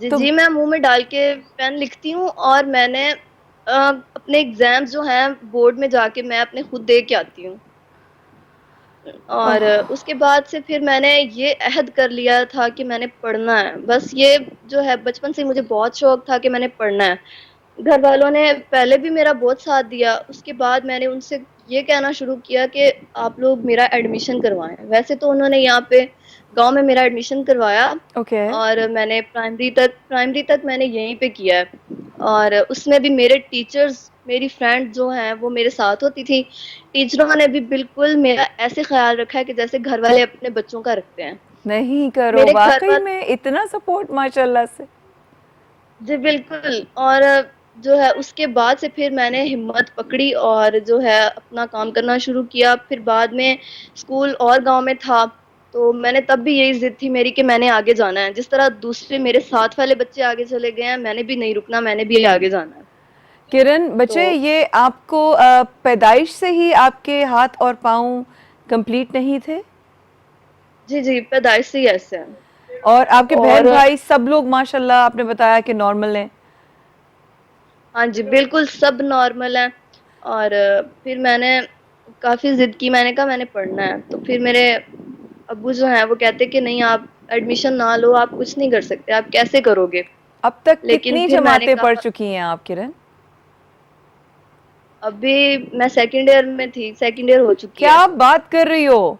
جی تو جی میں منہ میں ڈال کے پین لکھتی ہوں، اور میں نے اپنے ایگزامز جو ہیں بورڈ میں جا کے میں اپنے خود دے کے آتی ہوں. اور اس کے بعد سے پھر میں نے یہ عہد کر لیا تھا کہ میں نے پڑھنا ہے. بس یہ جو ہے بچپن سے مجھے بہت شوق تھا کہ میں نے پڑھنا ہے. گھر والوں نے پہلے بھی میرا بہت ساتھ دیا. اس کے بعد میں نے ان سے یہ کہنا شروع کیا کہ آپ لوگ میرا ایڈمیشن کروائیں. ویسے تو انہوں نے یہاں پہ گاؤں میں میرا ایڈمیشن کروایا، اوکے. اور میں نے پرائمری تک میں نے یہیں پہ کیا ہے. اور اس میں بھی میرے ٹیچرز، میری فرینڈ جو ہیں وہ میرے ساتھ ہوتی تھی. ٹیچروں نے بھی بالکل میرا ایسے خیال رکھا ہے کہ جیسے گھر والے اپنے بچوں کا رکھتے ہیں. نہیں کرو، میرے گھر واقعی والے، میں اتنا سپورٹ ماشاء اللہ سے. جی بالکل. اور جو ہے اس کے بعد سے پھر میں نے ہمت پکڑی اور جو ہے اپنا کام کرنا شروع کیا. پھر بعد میں اسکول اور گاؤں میں تھا، تو میں نے تب بھی یہی ضد تھی میری کہ میں نے آگے جانا ہے. جس طرح دوسرے میرے ساتھ والے بچے آگے چلے گئے ہیں، میں نے بھی نہیں رکنا، میں نے بھی آگے جانا ہے. کرن بچے، تو یہ آپ کو پیدائش سے ہی آپ کے ہاتھ اور پاؤں کمپلیٹ نہیں تھے؟ جی جی پیدائش سے ہی ایسے ہیں. اور آپ کے اور بہن بھائی سب لوگ ماشاءاللہ آپ نے بتایا کہ نارمل ہیں؟ ہاں جی بالکل سب نارمل ہیں. اور پھر میں نے کافی ضد کی. میں نے کہا میں نے پڑھنا ہے. تو پھر میرے ابو جو ہیں وہ کہتے کہ نہیں، آپ ایڈمیشن نہ لو، آپ کچھ نہیں کر سکتے، آپ کیسے کرو گے. اب تک لیکن کتنی پھر میں نے جماعتیں پڑھ کہا چکی ہیں آپ کرن؟ ابھی میں سیکنڈ ایئر میں تھی، سیکنڈ ایئر ہو چکی کیا ہے. بات کر رہی ہو؟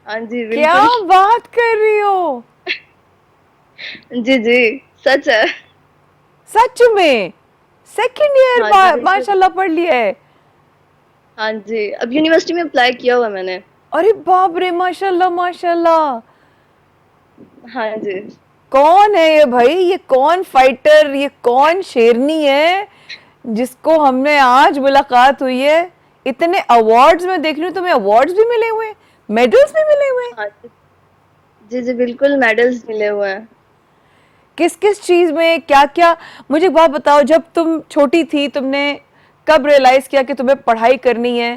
ہاں جی کیا بالکل. بات کر رہی ہو؟ جی جی سچ ہے. سچ میں سیکنڈ ہاں ایئر جی بالکل. ماشاء اللہ پڑھ لیا ہے؟ ہاں جی اب یونیورسٹی میں اپلائی کیا ہوا میں نے. ارے باپ رے، ماشاء اللہ ماشاء اللہ. ہاں جی. کون ہے یہ بھائی؟ یہ کون فائٹر، یہ کون شیرنی ہے جس کو ہم نے آج ملاقات ہوئی ہے؟ اتنے ایوارڈز میں دیکھ رہی ہوں، تمہیں ایوارڈز بھی ملے ہوئے، میڈلز بھی ملے ہوئے. ہاں جی جی جی بالکل میڈلز ملے ہوئے ہیں. کس کس چیز میں، کیا کیا؟ مجھے ایک بات بتاؤ، جب تم چھوٹی تھی تم نے کب ریئلائز کیا کہ تمہیں پڑھائی کرنی ہے؟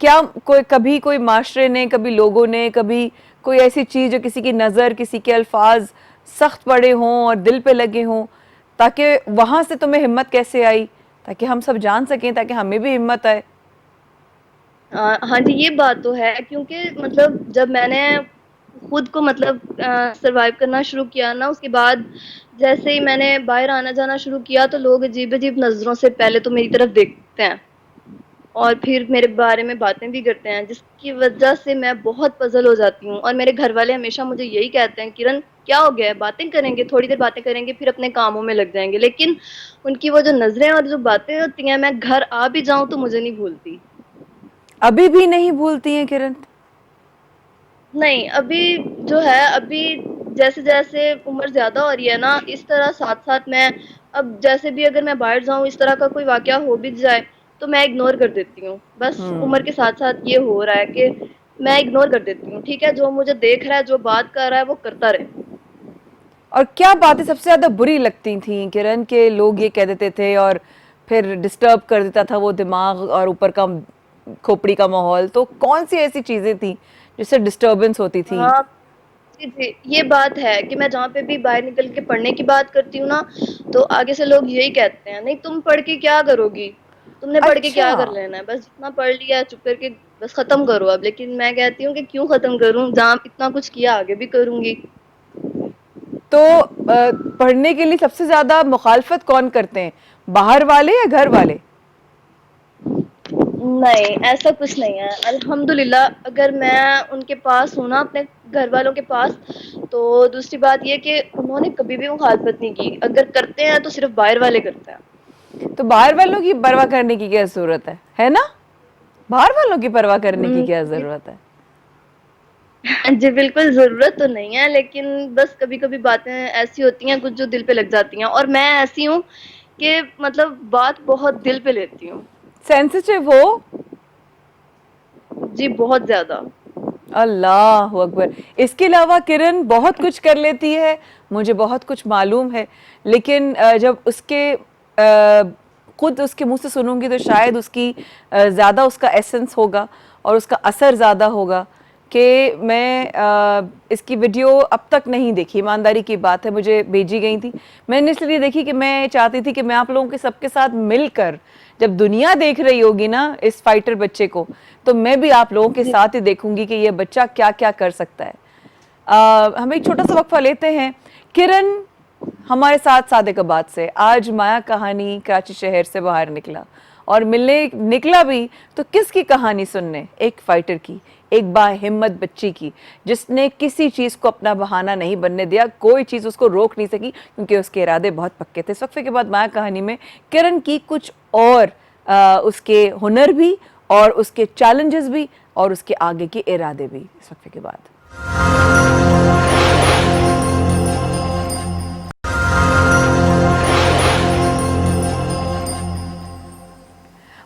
کیا کبھی کوئی معاشرے نے، کبھی لوگوں نے، کبھی کوئی ایسی چیز جو کسی کی نظر، کسی کے الفاظ سخت پڑے ہوں اور دل پہ لگے ہوں، تاکہ وہاں سے تمہیں ہمت کیسے آئی، تاکہ ہم سب جان سکیں، تاکہ ہمیں بھی ہمت آئے؟ ہاں جی یہ بات تو ہے، کیونکہ مطلب جب میں نے خود کو مطلب سروائیو کرنا شروع کیا نا، اس کے بعد جیسے ہی میں نے باہر آنا جانا شروع کیا تو لوگ عجیب عجیب نظروں سے پہلے تو میری طرف دیکھتے ہیں، اور پھر میرے بارے میں باتیں بھی کرتے ہیں، جس کی وجہ سے میں بہت پزل ہو جاتی ہوں. اور میرے گھر والے ہمیشہ مجھے یہی کہتے ہیں کرن کیا ہو گیا ہے، باتیں کریں گے، تھوڑی دیر باتیں کریں گے پھر اپنے کاموں میں لگ جائیں گے. لیکن ان کی وہ جو نظریں اور جو باتیں ہوتی ہیں، میں گھر آ بھی جاؤں تو مجھے نہیں بھولتی. ابھی بھی نہیں بھولتی ہیں کرن؟ نہیں ابھی جو ہے، ابھی جیسے جیسے عمر زیادہ ہو رہی ہے نا، اس طرح ساتھ ساتھ میں اب جیسے بھی اگر میں باہر جاؤں، اس طرح کا کوئی واقعہ ہو بھی جائے تو میں اگنور کر دیتی ہوں. بس عمر کے ساتھ ساتھ یہ ہو رہا ہے کہ میں اگنور کر دیتی ہوں. ٹھیک ہے، جو مجھے دیکھ رہا ہے، جو بات کر رہا ہے وہ کرتا رہے. اور کیا باتیں سب سے زیادہ بری لگتی تھیں کرن کہ لوگ یہ کہہ دیتے تھے اور پھر ڈسٹرب کر دیتا تھا وہ دماغ اور اوپر کا کھوپڑی کا ماحول؟ تو کون سی ایسی چیزیں تھیں جس سے ڈسٹربنس ہوتی تھی؟ ہاں جی جی یہ بات ہے کہ میں جہاں پہ بھی باہر نکل کے پڑھنے کی بات کرتی ہوں نا، تو آگے سے لوگ یہی کہتے ہیں نہیں تم پڑھ کے کیا کرو گی، تم نے پڑھ کے کیا کر اچھا. لینا ہے، بس اتنا پڑھ لیا چپ کر کے بس ختم کرو اب. لیکن میں کہتی ہوں کہ کیوں ختم کروں، جہاں اتنا کچھ کیا آگے بھی کروں گی. تو پڑھنے کے لیے سب سے زیادہ مخالفت کون کرتے ہیں، باہر والے یا گھر والے؟ نہیں ایسا کچھ نہیں ہے الحمدللہ. اگر میں ان کے پاس ہوں نا، اپنے گھر والوں کے پاس، تو دوسری بات یہ کہ انہوں نے کبھی بھی مخالفت نہیں کی. اگر کرتے ہیں تو صرف باہر والے کرتے ہیں. تو باہر والوں کی پرواہ کرنے کی کیا ضرورت ہے نا؟ باہر والوں کی پرواہ کرنے کی کیا ضرورت ہے؟ جی بالکل ضرورت تو نہیں ہے، لیکن بس کبھی کبھی باتیں ایسی ہوتی ہیں کچھ جو دل پہ لگ جاتی ہیں. اور میں ایسی ہوں کہ مطلب بات بہت دل پہ لیتی ہوں. سینسیٹیو ہو؟ جی بہت زیادہ. اللہ اکبر. اس کے علاوہ کرن بہت کچھ کر لیتی ہے، مجھے بہت کچھ معلوم ہے، لیکن جب اس کے خود اس کے منہ سے سنوں گی تو شاید اس کی زیادہ اس کا ایسنس ہوگا اور اس کا اثر زیادہ ہوگا کہ میں اس کی ویڈیو اب تک نہیں دیکھی, ایمانداری کی بات ہے, مجھے بھیجی گئی تھی. میں نے اس لیے دیکھی کہ میں چاہتی تھی کہ میں آپ لوگوں کے سب کے ساتھ مل کر, جب دنیا دیکھ رہی ہوگی نا اس فائٹر بچے کو, تو میں بھی آپ لوگوں کے ساتھ ہی دیکھوں گی کہ یہ بچہ کیا کیا کر سکتا ہے. ہم ایک چھوٹا سا وقفہ لیتے ہیں. کرن ہمارے ساتھ صادقآباد سے, آج مایا کہانی کراچی شہر سے باہر نکلا, اور ملنے نکلا بھی تو کس کی کہانی سننے؟ ایک فائٹر کی, ایک با ہمت بچی کی, جس نے کسی چیز کو اپنا بہانہ نہیں بننے دیا, کوئی چیز اس کو روک نہیں سکی کیونکہ اس کے ارادے بہت پکے تھے. اس وقفے کے بعد مایا کہانی میں کرن کی کچھ اور اس کے ہنر بھی, اور اس کے چیلنجز بھی, اور اس کے آگے کے ارادے بھی. اس وقفے کے بعد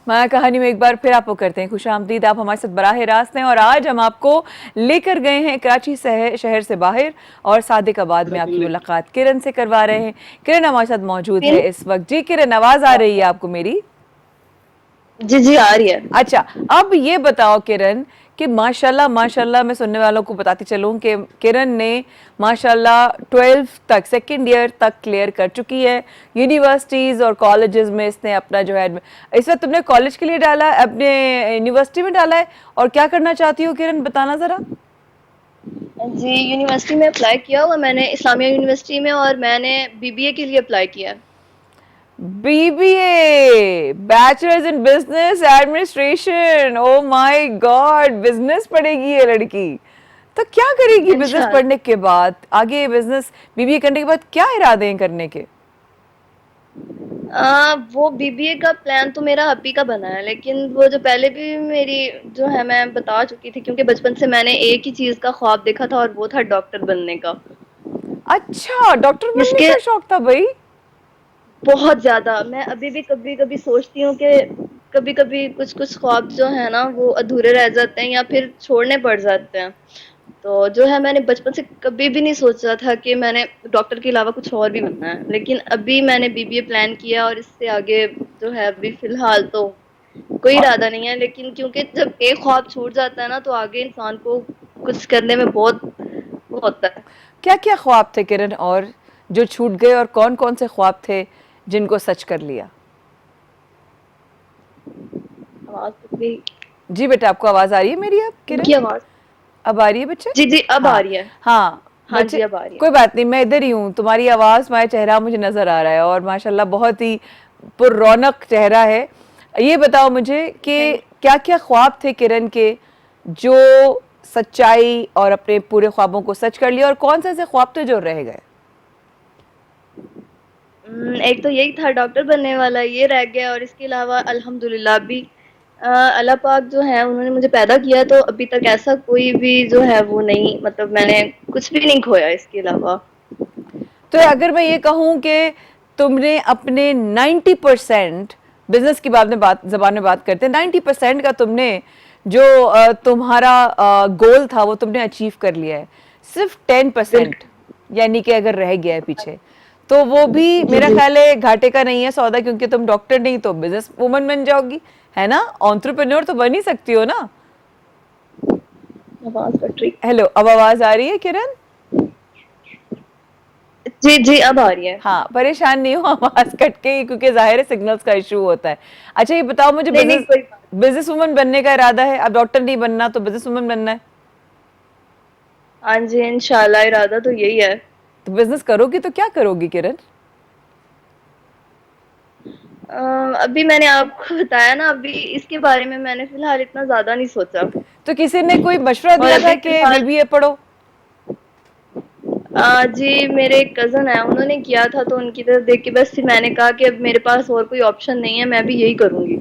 مایا کہانی میں ایک بار پھر آپ کو کرتے ہیں خوش آمدید. آپ ہمارے ساتھ براہ راست ہیں, اور آج ہم آپ کو لے کر گئے ہیں کراچی شہر سے باہر, اور صادقآباد میں آپ کی ملاقات کرن سے کروا رہے ہیں. کرن ہمارے ساتھ موجود ہے اس وقت. جی کرن, آواز آ رہی ہے آپ کو میری؟ جی جی آ رہی ہے. اچھا, اب یہ بتاؤ کرن کہ ماشاءاللہ میں سننے والوں کو بتاتی چلوں کہ کرن نے ماشاءاللہ 12 تک, سیکنڈ ایئر تک کلیئر کر چکی ہے. یونیورسٹیز اور کالجز میں اس نے اپنا جو ہے, اس وقت تم نے کالج کے لیے ڈالا ہے, اپنے یونیورسٹی میں ڈالا ہے, اور کیا کرنا چاہتی ہو کرن بتانا ذرا. جی یونیورسٹی میں اپلائی کیا ہوا میں نے, اسلامیہ یونیورسٹی میں, اور میں نے BBA کے لیے اپلائی کیا. BBA, bachelors in business administration. Oh my God, business پڑھے گی یہ لڑکی. تو کیا کرے گی بزنس پڑھنے کے بعد آگے؟ بزنس BBA کرنے کے بعد کیا ارادے ہیں کرنے کے؟ وہ BBA کا پلان تو میرا ابھی کا بنا ہے, لیکن وہ جو پہلے بھی میری جو ہے میں بتا چکی تھی, کیونکہ بچپن سے میں نے ایک ہی چیز کا خواب دیکھا تھا, اور وہ تھا ڈاکٹر بننے کا. اچھا, ڈاکٹر جس بننے کے کا شوق تھا بھائی؟ بہت زیادہ. میں ابھی بھی کبھی کبھی سوچتی ہوں کہ کبھی کبھی کچھ خواب جو ہے نا وہ ادھورے رہ جاتے ہیں یا پھر چھوڑنے پڑ جاتے ہیں. تو جو ہے میں نے بچپن سے کبھی بھی نہیں سوچا تھا کہ میں نے ڈاکٹر کے علاوہ کچھ اور بھی بننا ہے, لیکن ابھی میں نے BBA پلان کیا, اور اس سے آگے جو ہے ابھی فی الحال تو کوئی ارادہ نہیں ہے. لیکن کیونکہ جب ایک خواب چھوٹ جاتا ہے نا, تو آگے انسان کو کچھ کرنے میں بہت وہ ہوتا ہے. کیا کیا خواب تھے کرن اور جو چھوٹ گئے, اور کون کون سے خواب تھے جن کو سچ کر لیا؟ آواز تو گئی. جی بیٹا, آپ کو آواز آ رہی ہے میری اب ان کرن؟ کی آواز اب آ رہی ہے بچے؟ جی جی اب ہاں آ رہی ہے. ہاں ہاں بچے, جی اب آ رہی کوئی ہے. بات نہیں, میں ادھر ہی ہوں. تمہاری آواز, تمہارا چہرہ مجھے نظر آ رہا ہے, اور ماشاءاللہ بہت ہی پر رونق چہرہ ہے. یہ بتاؤ مجھے کہ کیا کیا خواب تھے کرن کے جو سچائی اور اپنے پورے خوابوں کو سچ کر لیا, اور کون سے ایسے خواب تھے جو رہ گئے؟ ایک تو یہی تھا ڈاکٹر بننے والا, یہ رہ گیا. اور اس کے علاوہ الحمدللہ ابھی اللہ پاک جو ہے انہوں نے مجھے پیدا کیا, تو ابھی تک ایسا کوئی بھی جو ہے وہ نہیں, مطلب میں نے کچھ بھی نہیں کھویا اس کے علاوہ. تو اگر میں یہ کہوں کہ تم نے اپنے 90% بزنس کی زبان میں بات کرتے ہیں, 90% کا تم نے جو تمہارا گول تھا وہ تم نے اچیو کر لیا ہے, صرف 10% یعنی کہ اگر رہ گیا ہے پیچھے, تو وہ بھی جی میرا جی خیال ہے گھاٹے کا نہیں ہے سودا, کیونکہ تم ڈاکٹر نہیں تو بزنس وومن بن جاؤ گی, ہے نا؟ انٹرپرینور تو بن ہی سکتی ہو نا. آواز کٹ رہی. ہیلو, اب آواز آ رہی ہے کرن؟ جی جی اب آ رہی ہے. ہاں, پریشان نہیں ہو آواز کٹ کے, کیونکہ ظاہر ہے سگنلز کا ایشو ہوتا ہے. اچھا یہ بتاؤ مجھے, نہیں نہیں کوئی بات. بزنس وومن بننے کا ارادہ ہے؟ اب ڈاکٹر نہیں بننا تو بزنس وومن بننا ہے. ہاں جی انشاءاللہ ارادہ تو یہی ہے. تو بزنس کرو گی تو کیا کرو گی کرن؟ ابھی میں نے آپ کو بتایا نا, ابھی اس کے بارے میں نے فی الحال اتنا زیادہ نہیں سوچا. تو کسی نے کوئی مشورہ اور دیا تھا ابھی فی کہ الحال BBA پڑھو؟ جی میرے ایک کزن ہے, انہوں نے کیا تھا, تو ان کی طرف دیکھ کے بس پھر میں نے کہا کہ اب میرے پاس اور کوئی آپشن نہیں ہے, میں بھی یہی کروں گی.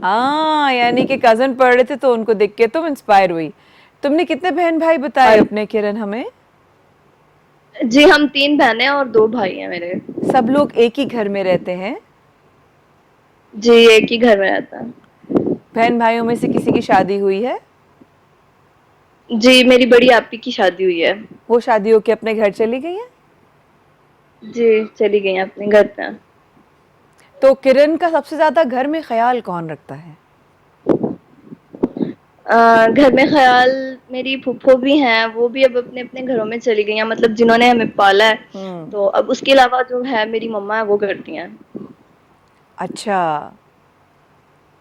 ہاں, یعنی کہ کزن پڑھ رہے تھے تو ان کو دیکھ کے تم انسپائر ہوئی. تم نے کتنے بہن بھائی ہاں بتائے اپنے کرن ہمیں؟ جی ہم 3 بہنیں اور 2 بھائی ہیں میرے. سب لوگ ایک ہی گھر میں رہتے ہیں؟ جی ایک ہی گھر میں رہتا ہے. بہن بھائیوں میں سے کسی کی شادی ہوئی ہے؟ جی میری بڑی آپی کی شادی ہوئی ہے. وہ شادی ہو کے اپنے گھر چلی گئی ہیں؟ جی چلی گئی ہیں اپنے گھر پہ. تو کرن کا سب سے زیادہ گھر میں خیال کون رکھتا ہے؟ گھر میں خیال میری پھپھو بھی ہیں، وہ بھی اب اپنے اپنے گھروں میں چلی گئی ہیں، مطلب جنہوں نے ہمیں پالا ہے. تو اب اس کے علاوہ جو ہے میری مما ہے وہ کرتی ہیں. اچھا.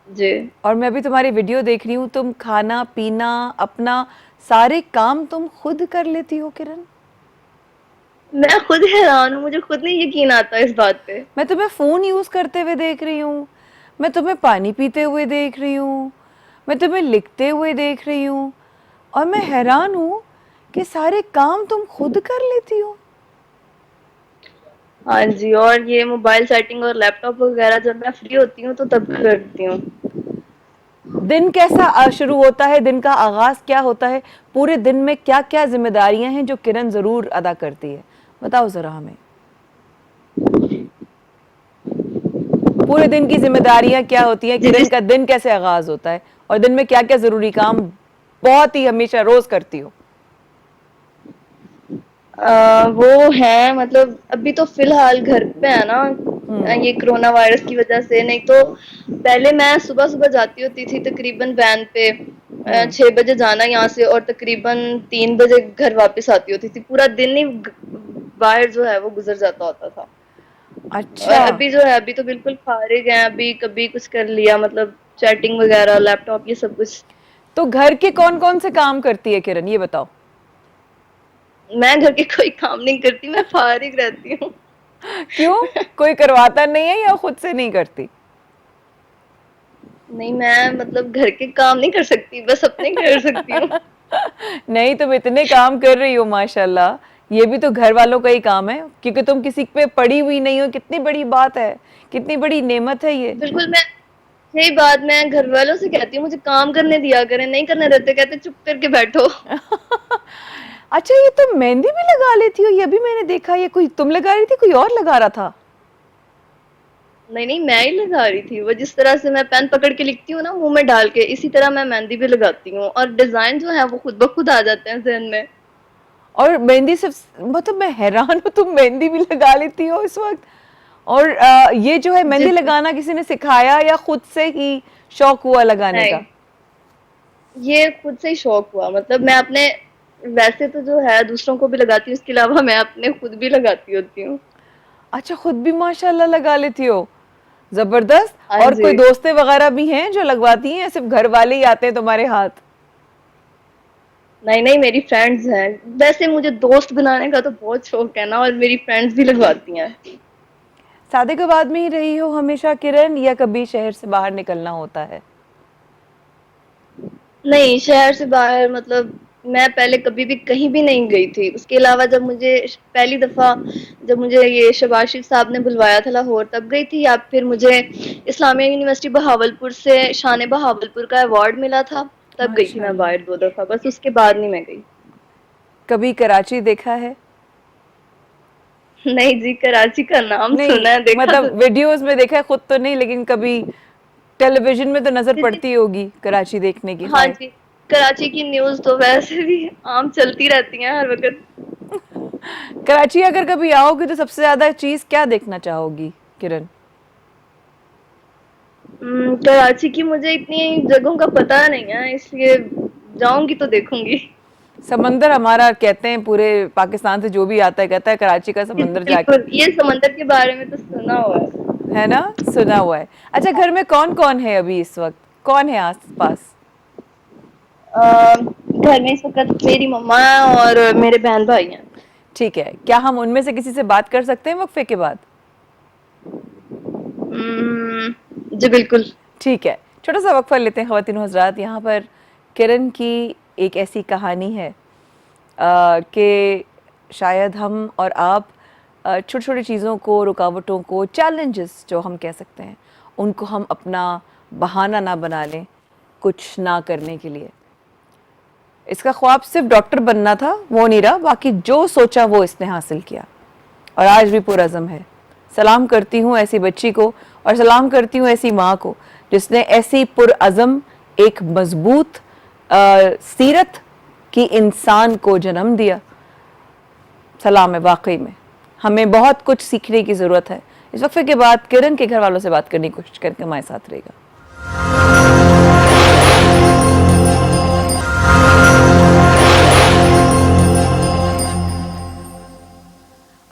جی. اور میں ابھی تمہاری ویڈیو دیکھ رہی ہوں، تم کھانا پینا اپنا سارے کام تم خود کر لیتی ہو کرن؟ میں خود حیران ہوں، مجھے خود نہیں یقین آتا اس بات پہ. میں تمہیں فون یوز کرتے ہوئے دیکھ رہی ہوں، میں تمہیں پانی پیتے ہوئے دیکھ رہی ہوں، میں تمہیں لکھتے ہوئے دیکھ رہی ہوں، اور میں حیران ہوں کہ سارے کام تم خود کر لیتی ہو. ہاں جی، اور یہ موبائل سیٹنگ اور لیپ ٹاپ وغیرہ جب میں فری ہوتی ہوں تو تب کرتی ہوں. دن کیسا شروع ہوتا ہے، دن کا آغاز کیا ہوتا ہے، پورے دن میں کیا کیا ذمہ داریاں ہیں جو کرن ضرور ادا کرتی ہے، بتاؤ ذرا ہمیں. پورے دن کی ذمہ داریاں کیا ہوتی ہیں، جی جی. کرن کا دن کیسے آغاز ہوتا ہے، اور دن میں کیا کیا ضروری کام بہت ہی ہمیشہ روز کرتی ہو. وہ ہے مطلب ابھی تو فی الحال گھر پہ ہے نا، یہ کرونا وائرس کی وجہ سے. نہیں تو پہلے میں صبح صبح جاتی ہوتی تھی تقریباً وین پہ، 6 بجے جانا یہاں سے اور تقریباً 3 بجے گھر واپس آتی ہوتی تھی. پورا دن ہی باہر جو ہے وہ گزر جاتا ہوتا تھا. اور اچھا. ابھی جو ہے ابھی تو بالکل فارغ ہیں، ابھی کبھی کچھ کر لیا، مطلب چیٹنگ وغیرہ، لیپ ٹاپ، یہ سب کچھ. تو گھر کے کون کون سے کام کرتی ہے کرن، یہ بتاؤ. میں گھر کے کوئی کام نہیں کرتی، میں فارغ رہتی ہوں. کیوں، کوئی کرواتا نہیں ہے یا خود سے نہیں کرتی؟ نہیں، میں مطلب گھر کے کام نہیں کر سکتی، بس اپنے کر سکتی ہوں. نہیں، تم اتنے کام کر رہی ہو ماشاءاللہ، یہ بھی تو گھر والوں کا ہی کام ہے، کیونکہ تم کسی پہ پڑی ہوئی نہیں ہو. کتنی بڑی بات ہے، کتنی بڑی نعمت ہے یہ. بالکل. میں یہی بات میں گھر والوں سے کہتی ہوں، مجھے کام کرنے دیا کریں، نہیں کرنے دیتے، کہتے چپ کر کے بیٹھو. اچھا، یہ تم مہندی بھی لگا لیتی ہو؟ یہ بھی میں نے دیکھا، یہ کوئی تم لگا رہی تھی، کوئی اور لگا رہا تھا؟ نہیں نہیں، میں ہی لگا رہی تھی. وہ جس طرح سے میں پین پکڑ کے لکھتی ہوں نا منہ میں ڈال کے، اسی طرح میں مہندی بھی لگاتی ہوں، اور ڈیزائن جو ہے وہ خود بخود آ جاتے ہیں ذہن میں. اور مہندی صرف، مطلب میں حیران ہوں، تم مہندی بھی لگا لیتی ہو اس وقت. اور یہ جو ہے جی مہندی جی. لگانا کسی نے سکھایا یا خود سے ہی شوق ہوا لگانے کا؟ نہیں، یہ خود سے ہی شوق ہوا. مطلب میں اپنے ویسے تو جو ہے دوسروں کو بھی لگاتی ہوں، اس کے علاوہ میں اپنے خود بھی لگاتی ہوتی ہوں. اچھا، خود بھی ماشاءاللہ لگا لیتی ہو، زبردست. ہاں اور جی. کوئی دوستیں وغیرہ بھی ہیں جو لگواتی ہیں یا صرف گھر والے ہی آتے ہیں تمہارے ہاتھ؟ نہیں نہیں، میری فرینڈز ہیں. ویسے مجھے دوست بنانے کا تو بہت شوق ہے نا، اور میری فرینڈز بھی لگواتی ہیں. صادق آباد میں ہی رہی ہو ہمیشہ کرن، یا کبھی شہر سے باہر نکلنا ہوتا ہے؟ نہیں، شہر سے باہر مطلب میں پہلے کبھی بھی کہیں بھی نہیں گئی تھی. اس کے علاوہ جب مجھے پہلی دفعہ جب مجھے یہ شہباز شریف صاحب نے بلوایا تھا لاہور، تب گئی تھی. یا پھر مجھے اسلامیہ یونیورسٹی بہاول پور سے شان بہاول پور کا ایوارڈ ملا تھا، تب گئی تھی میں ماشاءاللہ. باہر 2 دفعہ، بس اس کے بعد نہیں میں گئی. کبھی کراچی دیکھا ہے؟ نہیں جی، کراچی کا نام نہیں، سنا ہے، دیکھا مطلب تو ویڈیوز میں دیکھا ہے، خود تو نہیں، لیکن کبھی ٹیلی ویژن میں تو نظر جی جی. پڑتی ہوگی کراچی دیکھنے کی. ہاں خیر، جی، کراچی کی نیوز تو ویسے بھی عام چلتی رہتی ہیں ہر وقت. کراچی اگر کبھی آؤ گی تو سب سے زیادہ چیز کیا دیکھنا چاہو گی کرن؟ کراچی کی مجھے اتنی جگہوں کا پتہ نہیں ہے، اس لیے جاؤں گی تو دیکھوں گی. سمندر ہمارا کہتے ہیں پورے پاکستان سے جو بھی آتا ہے کہتا ہے کراچی کا جی جی سمندر جا بالکل، یہ سمندر کے بارے میں تو سنا ہوا ہے. ہے نا، سنا ہوا ہے. اچھا، گھر میں کون کون ہے ابھی اس وقت، کون ہے آس پاس؟ گھر میں اس وقت میری مما اور میرے بہن بھائی ہیں. ٹھیک ہے، کیا ہم ان میں سے کسی سے بات کر سکتے ہیں وقفے کے بعد؟ جی بالکل. ٹھیک ہے، چھوٹا سا وقفہ لیتے ہیں خواتین و حضرات. یہاں پر کرن کی ایک ایسی کہانی ہے کہ شاید ہم اور آپ چھوٹی چھوٹی چیزوں کو، رکاوٹوں کو، چیلنجز جو ہم کہہ سکتے ہیں، ان کو ہم اپنا بہانہ نہ بنا لیں کچھ نہ کرنے کے لیے. اس کا خواب صرف ڈاکٹر بننا تھا، وہ نہیں رہا، باقی جو سوچا وہ اس نے حاصل کیا، اور آج بھی پرعزم ہے. سلام کرتی ہوں ایسی بچی کو، اور سلام کرتی ہوں ایسی ماں کو جس نے ایسی پرعزم ایک مضبوط سیرت کی انسان کو جنم دیا. سلام ہے واقعی میں، ہمیں بہت کچھ سیکھنے کی ضرورت ہے. اس وقفے کے بعد کرن کے گھر والوں سے بات کرنے کی کوشش کر کے ہمارے ساتھ رہے گا.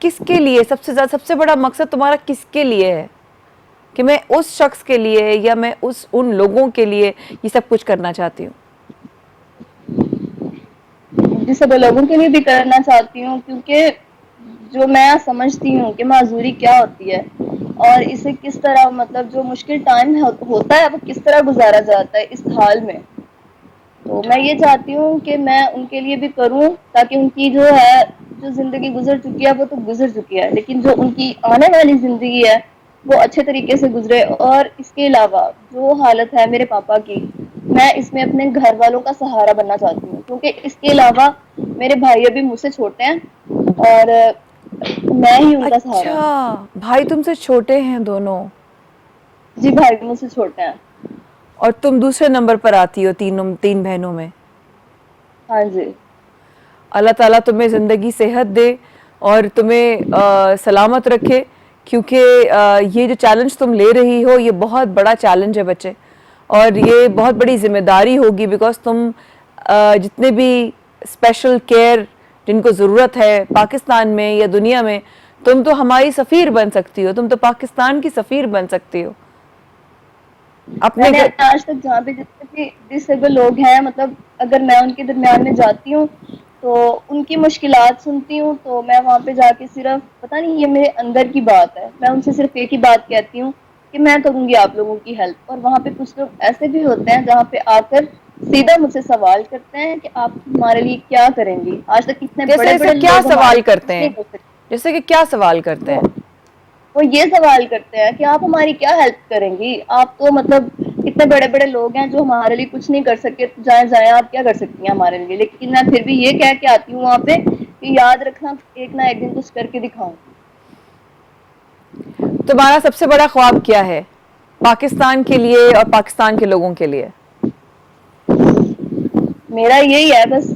کس کے لیے سب سے زیادہ، سب سے بڑا مقصد تمہارا کس کے لیے ہے کہ میں اس شخص کے لیے یا میں ان لوگوں کے لیے یہ سب کچھ کرنا چاہتی ہوں؟ جسے میں لوگوں کے لیے بھی کرنا چاہتی ہوں، کیونکہ جو میں سمجھتی ہوں کہ معذوری کیا ہوتی ہے اور اسے کس طرح مطلب جو مشکل ٹائم ہوتا ہے وہ کس طرح گزارا جاتا ہے اس حال میں، تو میں یہ چاہتی ہوں کہ میں ان کے لیے بھی کروں تاکہ ان کی جو ہے جو زندگی گزر چکی ہے وہ تو گزر چکی ہے، لیکن جو ان کی آنے والی زندگی ہے وہ اچھے طریقے سے گزرے۔ اور اس کے علاوہ جو حالت ہے میرے پاپا کی، میں اس میں اپنے گھر والوں کا سہارا بننا چاہتی ہوں، کیونکہ اس کے علاوہ میرے بھائی ابھی مجھ سے چھوٹے ہیں اور میں ہی ان کا سہارا اچھا، ہوں۔ بھائی تم سے چھوٹے ہیں دونوں، جی بھائی مجھ سے چھوٹے ہیں۔ اور تم دوسرے نمبر پر آتی ہو تین بہنوں میں۔ ہاں جی۔ اللہ تعالیٰ تمہیں زندگی صحت دے اور تمہیں سلامت رکھے، کیونکہ یہ جو چیلنج تم لے رہی ہو یہ بہت بڑا چیلنج ہے بچے، اور یہ بہت بڑی ذمہ داری ہوگی، بیکاز تم جتنے بھی اسپیشل کیئر جن کو ضرورت ہے پاکستان میں یا دنیا میں، تم تو ہماری سفیر بن سکتی ہو، تم تو پاکستان کی سفیر بن سکتی ہو میں اپنے نے آج تک جہاں پہ جتنے بھی ڈسیبل لوگ ہیں، مطلب اگر میں ان کے درمیان میں جاتی ہوں تو ان کی مشکلات سنتی ہوں، تو میں وہاں پہ جا کے صرف پتہ نہیں یہ میرے اندر کی بات ہے، میں ان سے صرف ایک ہی بات کہتی ہوں کہ میں کروں گی آپ لوگوں کی ہیلپ۔ اور وہاں پہ کچھ لوگ ایسے بھی ہوتے ہیں جہاں پہ آ کر سیدھا مجھ سے سوال کرتے ہیں کہ آپ ہمارے لیے کیا کریں گی۔ آج تک اتنے جیسے بڑے ایسا بڑے کیا لوگ ہمارے سوال لیے کرتے کچھ ہیں؟ نہیں کر سکتے۔ جیسے کہ کیا سوال کرتے ہیں؟ وہ یہ سوال کرتے ہیں کہ آپ ہماری کیا ہیلپ کریں گی، آپ تو مطلب اتنے بڑے بڑے لوگ ہیں جو ہمارے لیے کچھ نہیں کر سکے، جائیں آپ کیا کر سکتی ہیں ہمارے لیے۔ لیکن میں پھر بھی یہ کہہ کے آتی ہوں وہاں پہ کہ یاد رکھنا ایک نہ ایک دن کچھ کر کے دکھاؤں گی۔ تمہارا سب سے بڑا خواب کیا ہے پاکستان کے لیے اور پاکستان کے لوگوں کے لیے؟ میرا یہی ہے بس،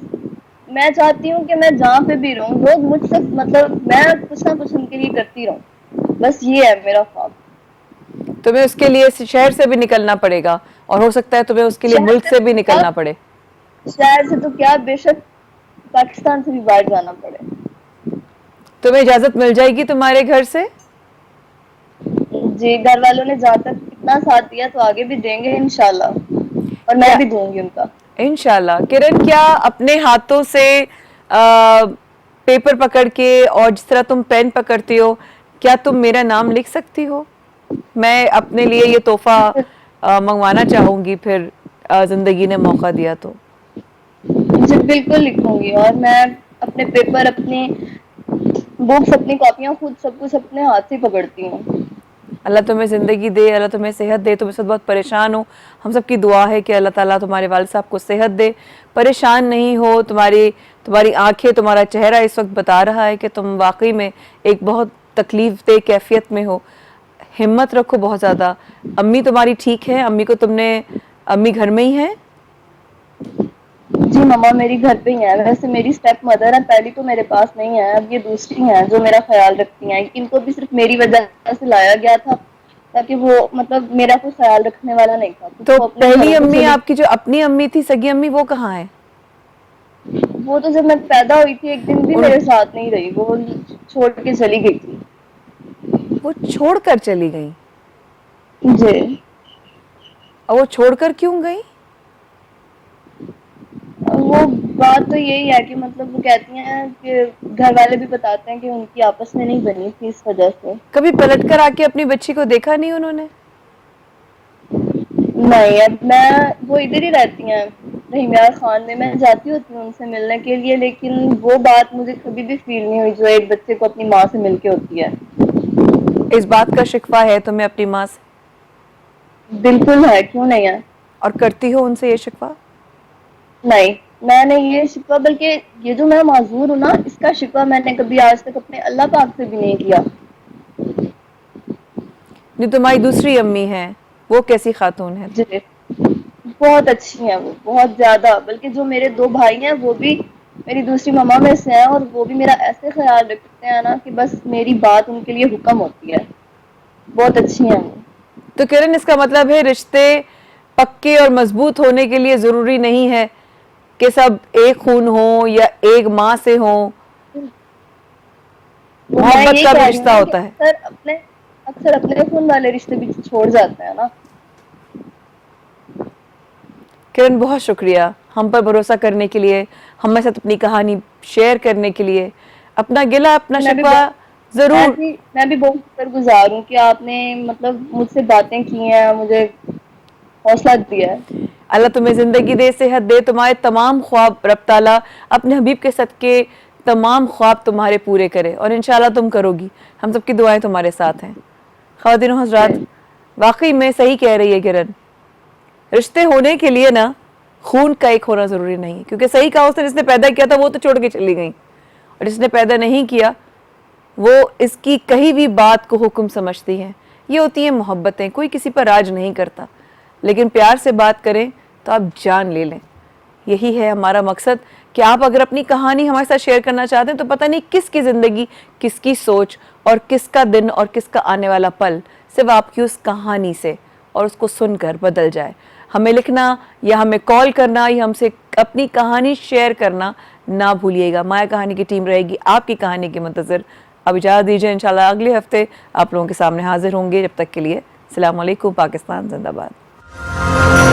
میں چاہتی ہوں کہ میں جہاں پہ بھی رہوں لوگ مجھ سے مطلب میں کچھ نہ کچھ ان کے لیے کرتی رہوں، بس یہ ہے میرا خواب۔ تمہیں اس کے لیے شہر سے بھی نکلنا پڑے گا، اور ہو سکتا ہے تمہیں اس کے لیے شہر ملک سے بھی کیا، نکلنا پڑے۔ شہر سے تو کیا، بے شک پاکستان سے بھی باہر جانا پڑے۔ تمہیں اجازت مل جائے گی تمہارے گھر سے؟ جی گھر والوں نے جہاں تک اتنا ساتھ دیا تو آگے بھی دیں گے انشاءاللہ، اور میں کیا بھی دوں گی ان کا۔ انشاءاللہ۔ کرن، کیا اپنے ہاتھوں سے پیپر پکڑ کے اور جس طرح تم پین پکڑتی ہو، کیا تم میرا نام لکھ سکتی ہو؟ میں اپنے لیے یہ تحفہ منگوانا چاہوں گی، پھر زندگی نے موقع دیا تو۔ جی بالکل لکھوں گی، اور میں اپنے پیپر، اپنی بکس، اپنی کاپیاں خود سب کچھ اپنے ہاتھ سے پکڑتی ہوں۔ اللہ تمہیں زندگی دے، اللہ تمہیں صحت دے۔ تم اس وقت بہت پریشان ہو، ہم سب کی دعا ہے کہ اللہ تعالیٰ تمہارے والد صاحب کو صحت دے، پریشان نہیں ہو۔ تمہاری آنکھیں، تمہارا چہرہ اس وقت بتا رہا ہے کہ تم واقعی میں ایک بہت تکلیف دہ کیفیت میں ہو۔ ہمت رکھو بہت زیادہ۔ امی تمہاری ٹھیک ہے؟ امی گھر میں ہی ہیں؟ جی مما میری گھر پہ ہی ہیں، ویسے میری اسٹیپ مدر ہے، پہلی تو میرے پاس نہیں ہے، اب یہ دوسری ہیں جو میرا خیال رکھتی ہیں۔ ان کو بھی صرف میری وجہ سے لایا گیا تھا تاکہ وہ مطلب میرا کوئی خیال رکھنے والا نہیں تھا، کچھ تو وہ اپنے پہلی گھروں کو امی، چلی۔ آپ کی جو اپنی امی تھی، سگی امی، وہ کہاں ہے؟ وہ تو جب میں پیدا ہوئی تھی ایک دن بھی ان میرے ساتھ نہیں رہی، وہ چھوڑ کے چلی گئی تھی۔ وہ چھوڑ کر چلی گئیں؟ جی۔ اور وہ چھوڑ کر کیوں گئیں؟ وہ بات تو یہی ہے کہ مطلب وہ کہتی ہیں کہ گھر والے بھی بتاتے ہیں کہ ان کی آپس میں نہیں بنی تھی اس وجہ سے۔ کبھی پلٹ کر آ کے اپنی بچی کو دیکھا نہیں انہوں نے؟ نہیں، اب وہ ادھر ہی رہتی ہیں رحیمیار خان میں جاتی ہوتی ہوں ان سے ملنے کے لیے، لیکن وہ بات مجھے کبھی بھی فیل نہیں ہوئی جو ایک بچے کو اپنی ماں سے مل کے ہوتی ہے۔ اس بات کا شکوہ ہے تمہیں اپنی ماں سے؟ بالکل ہے، کیوں نہیں ہے۔ اور کرتی ہو ان سے یہ شکوہ؟ نہیں، میں نے یہ شکوہ، بلکہ یہ جو میں معذور ہوں نا، اس کا شکوہ میں نے کبھی آج تک اپنے اللہ پاک سے بھی نہیں کیا۔ جو تمہاری دوسری امی ہیں وہ کیسی خاتون ہے؟ جی بہت اچھی ہیں، وہ بہت زیادہ، بلکہ جو میرے دو بھائی ہیں وہ بھی میری دوسری مما میں سے ہیں، اور وہ بھی میرا ایسے خیال رکھتے ہیں نا کہ بس میری بات ان کے لیے حکم ہوتی ہے، بہت اچھی ہیں وہ۔ تو کرن، اس کا مطلب ہے رشتے پکے اور مضبوط ہونے کے لیے ضروری نہیں ہے کہ سب ایک خون ہوں یا ایک ماں سے ہوں۔ وہ میں محبت یہ کا بھی کہہ رہی رشتہ ہوں ہوتا ہے. کہ اکثر اپنے خون والے رشتے بھی چھوڑ جاتے ہیں نا. کرن بہت شکریہ ہم پر بھروسہ کرنے کے لیے، ہمارے ساتھ اپنی کہانی شیئر کرنے کے لیے. اپنا گلہ اپنا شکوہ ضرور. میں بھی بہت شکر گزار ہوں کہ آپ نے مطلب مجھ سے باتیں کی ہیں، مجھے حوصلہ دیا ہے. اللہ تمہیں زندگی دے، صحت دے، تمہارے تمام خواب رب تعالیٰ اپنے حبیب کے صدقے تمام خواب تمہارے پورے کرے، اور انشاءاللہ تم کرو گی. ہم سب کی دعائیں تمہارے ساتھ ہیں. خواتین و حضرات، واقعی میں صحیح کہہ رہی ہے کرن، رشتے ہونے کے لیے نا خون کا ایک ہونا ضروری نہیں ہے، کیونکہ صحیح کہا اس نے، جس نے پیدا کیا تھا وہ تو چھوڑ کے چلی گئی، اور جس نے پیدا نہیں کیا وہ اس کی کہیں بھی بات کو حکم سمجھتی ہیں. یہ ہوتی ہیں محبتیں. کوئی کسی پر راج نہیں کرتا، لیکن پیار سے بات کریں تو آپ جان لے لیں. یہی ہے ہمارا مقصد کہ آپ اگر اپنی کہانی ہمارے ساتھ شیئر کرنا چاہتے ہیں تو پتہ نہیں کس کی زندگی، کس کی سوچ اور کس کا دن اور کس کا آنے والا پل صرف آپ کی اس کہانی سے اور اس کو سن کر بدل جائے. ہمیں لکھنا یا ہمیں کال کرنا یا ہم سے اپنی کہانی شیئر کرنا نہ بھولیے گا. مایا کہانی کی ٹیم رہے گی آپ کی کہانی کے منتظر. اب اجازت دیجیے، انشاءاللہ اگلے ہفتے آپ لوگوں کے سامنے حاضر ہوں گے. جب تک کے لیے السلام علیکم. پاکستان زندہ باد.